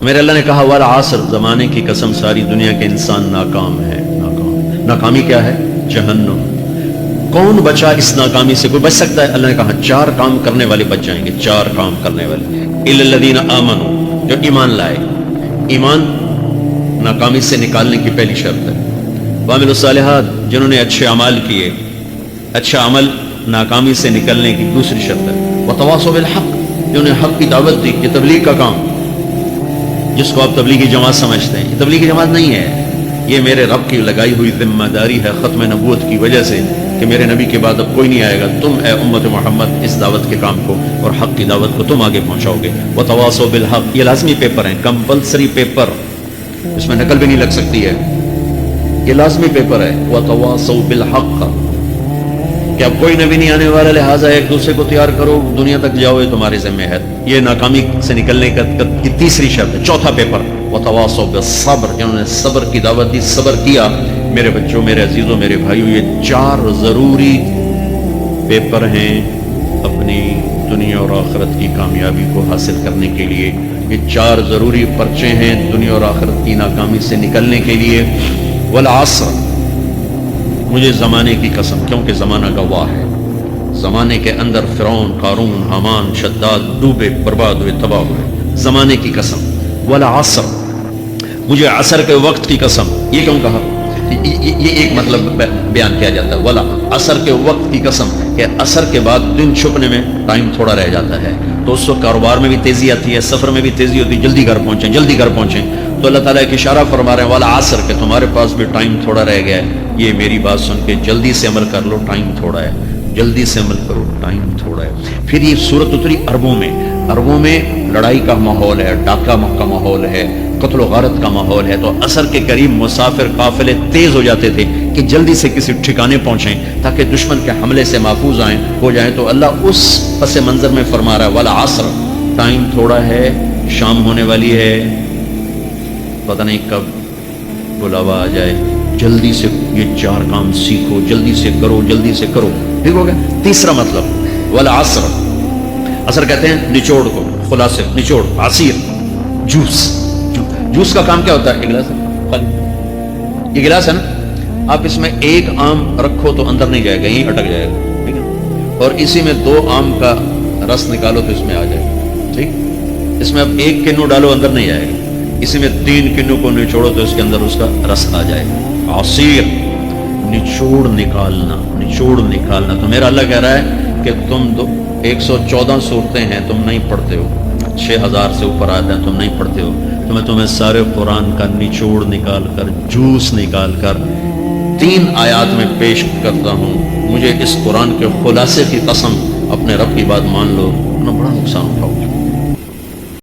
میرے اللہ نے کہا والعصر، زمانے کی قسم ساری دنیا کے انسان ناکام ہے۔ ناکامی کیا ہے؟ جہنم۔ کون بچا اس ناکامی سے؟ کوئی بچ سکتا ہے؟ اللہ نے کہا 4 کام کرنے والے بچ جائیں گے، 4 کام کرنے والے۔ الا الذین آمنوا، جو ایمان لائے۔ ایمان ناکامی سے نکالنے کی پہلی شرط ہے۔ وعملوا الصالحات، جنہوں نے اچھے اعمال کیے۔ اچھا عمل ناکامی سے نکلنے کی دوسری شرط ہے۔ وتواصوا بالحق، جنہوں نے حق کی دعوت دی۔ یہ تبلیغ کا کام، جس کو آپ تبلیغی جماعت سمجھتے ہیں، یہ تبلیغی جماعت نہیں ہے، یہ میرے رب کی لگائی ہوئی ذمہ داری ہے ختم نبوت کی وجہ سے کہ میرے نبی کے بعد اب کوئی نہیں آئے گا۔ تم اے امت محمد اس دعوت کے کام کو اور حق کی دعوت کو تم آگے پہنچاؤ گے۔ وتواصوا بالحق، یہ لازمی پیپر ہیں، کمپلسری پیپر، اس میں نقل بھی نہیں لگ سکتی ہے، یہ لازمی پیپر ہے۔ وتواصوا بالحق، کہ اب کوئی نبی نہیں آنے والا، لہٰذا ایک دوسرے کو تیار کرو، دنیا تک جاؤ، یہ تمہارے ذمہ ہے۔ یہ ناکامی سے نکلنے کی تیسری شرط ہے۔ چوتھا پیپر وتواصوا بالصبر، جنہوں نے صبر کی دعوت دی، صبر کیا۔ میرے بچوں، میرے عزیزوں، میرے بھائیوں، یہ 4 ضروری پیپر ہیں اپنی دنیا اور آخرت کی کامیابی کو حاصل کرنے کے لیے۔ یہ 4 ضروری پرچے ہیں دنیا اور آخرت کی ناکامی سے نکلنے کے لیے۔ والعصر، مجھے زمانے کی قسم، کیونکہ زمانہ گواہ ہے، زمانے کے اندر فرعون، قارون، حامان، شداد ڈوبے، برباد ہوئے، تباہ ہوئے۔ زمانے کی قسم۔ والعصر، مجھے عصر کے وقت کی قسم۔ یہ کیوں کہا؟ یہ ایک مطلب بیان کیا جاتا ہے، ولا عصر کے وقت کی قسم، کہ عصر کے بعد دن چھپنے میں ٹائم تھوڑا رہ جاتا ہے، تو اس وقت کاروبار میں بھی تیزی آتی ہے، سفر میں بھی تیزی ہوتی ہے، جلدی گھر پہنچیں، جلدی گھر پہنچیں۔ تو اللہ تعالیٰ ایک اشارہ فرما رہے ہیں والعصر، کہ تمہارے پاس بھی ٹائم تھوڑا رہ گیا ہے، یہ میری بات سن کے جلدی سے عمل کر لو، ٹائم تھوڑا ہے، جلدی سے عمل کرو، ٹائم تھوڑا ہے۔ پھر یہ صورت اتری عربوں میں، عربوں میں لڑائی کا ماحول ہے، ڈاکہ کا ماحول ہے، قتل و غارت کا ماحول ہے، تو عصر کے قریب مسافر قافلے تیز ہو جاتے تھے کہ جلدی سے کسی ٹھکانے پہنچیں تاکہ دشمن کے حملے سے محفوظ ہو جائیں۔ تو اللہ اس پس منظر میں فرما رہا ہے والعصر، ٹائم تھوڑا ہے، شام ہونے والی ہے، پتہ نہیں کب بلاوا آ جائے، جلدی سے یہ 4 کام سیکھو، جلدی سے کرو، جلدی سے کرو۔ ٹھیک ہو گیا؟ تیسرا مطلب والعصر، عصر کہتے ہیں نچوڑ کو، خلاصے، نچوڑ، عصیر، جوس۔ جوس کا کام کیا ہوتا ہے؟ ایک گلاس ہے، یہ گلاس ہے نا، آپ اس میں 1 آم رکھو تو اندر نہیں جائے گا، یہیں اٹک جائے گا، ٹھیک ہے؟ اور اسی میں 2 آم کا رس نکالو تو اس میں آ جائے گا، ٹھیک؟ اس میں اب 1 کنو ڈالو، اندر نہیں جائے گا، اسی میں 3 کنو کو نچوڑو تو اس کے اندر اس کا رس آ جائے گا۔ عصیر، نچوڑ نکالنا، نچوڑ نکالنا۔ تو میرا اللہ کہہ رہا ہے کہ تم 114 صورتیں ہیں، تم نہیں پڑھتے ہو، 6000 سے اوپر آتے ہیں، تم نہیں پڑھتے ہو، تو میں تمہیں سارے قرآن کا نچوڑ نکال کر، جوس نکال کر 3 آیات میں پیش کرتا ہوں۔ مجھے اس قرآن کے خلاصے کی قسم، اپنے رب کی بات مان لو، ورنہ بڑا نقصان اٹھاؤ گے۔